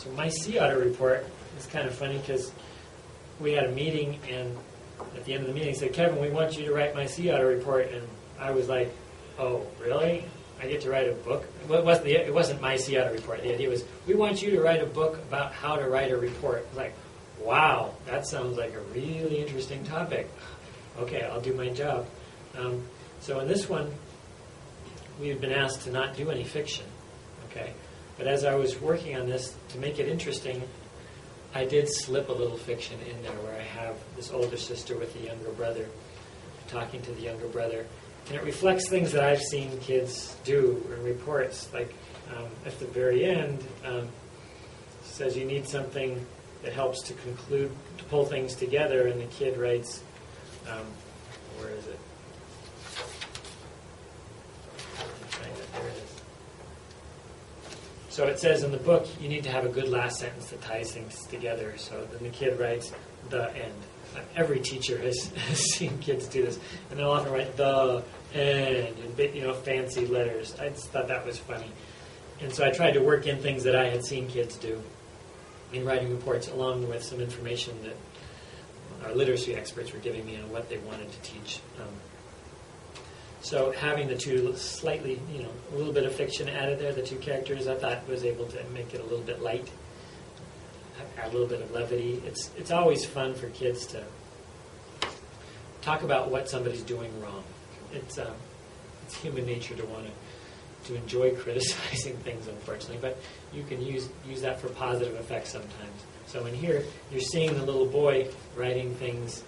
So My Sea Otter Report is kind of funny because we had a meeting, and at the end of the meeting, he said, "Kevin, we want you to write My Sea Otter Report." And I was like, "Oh, really? I get to write a book?" Well, it wasn't My Sea Otter Report. The idea was, we want you to write a book about how to write a report. I was like, wow, that sounds like a really interesting topic. Okay, I'll do my job. So in this one, we had been asked to not do any fiction. Okay, but as I was working on this, to make it interesting, I did slip a little fiction in there where I have this older sister with a younger brother, talking to the younger brother. And it reflects things that I've seen kids do in reports. Like at the very end, it says you need something that helps to conclude, to pull things together, and the kid writes, where is it? There it is. So it says in the book, you need to have a good last sentence that ties things together. So then the kid writes, "the end." Every teacher has seen kids do this, and they'll often write "the end" in big, fancy letters. I just thought that was funny, and so I tried to work in things that I had seen kids do in writing reports, along with some information that our literacy experts were giving me on what they wanted to teach. So having the two slightly, a little bit of fiction added there, the two characters, I thought was able to make it a little bit light. A little bit of levity. It's always fun for kids to talk about what somebody's doing wrong. It's human nature to want to enjoy criticizing things, unfortunately, but you can use that for positive effects sometimes. So in here, you're seeing the little boy writing things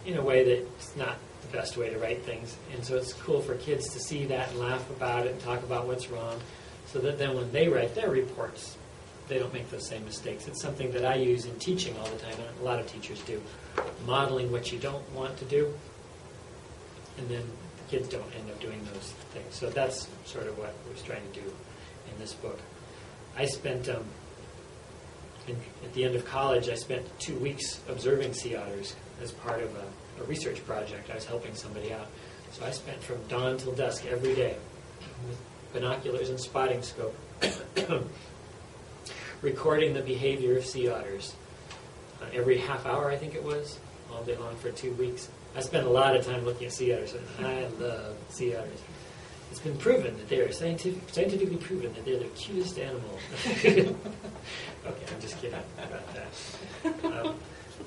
in a way that's not the best way to write things, and so it's cool for kids to see that and laugh about it and talk about what's wrong, so that then when they write their reports, they don't make those same mistakes. It's something that I use in teaching all the time, and a lot of teachers do. Modeling what you don't want to do, and then the kids don't end up doing those things. So that's sort of what I was trying to do in this book. I spent, at the end of college, I spent 2 weeks observing sea otters as part of a research project. I was helping somebody out. So I spent from dawn till dusk every day with binoculars and spotting scope recording the behavior of sea otters. Every half hour, I think it was, all day long for 2 weeks. I spent a lot of time looking at sea otters, and I love sea otters. It's been proven that they are scientifically proven that they're the cutest animal. Okay, I'm just kidding about that.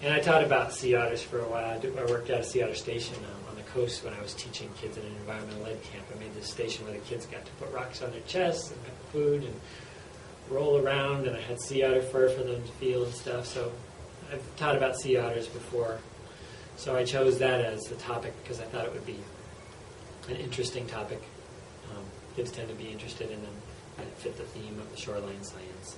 And I taught about sea otters for a while. I worked at a sea otter station on the coast when I was teaching kids at an environmental ed camp. I made this station where the kids got to put rocks on their chests and have food and roll around, and I had sea otter fur for them to feel and stuff. So I've taught about sea otters before. So I chose that as the topic because I thought it would be an interesting topic. Kids tend to be interested in them, and it fit the theme of the shoreline science.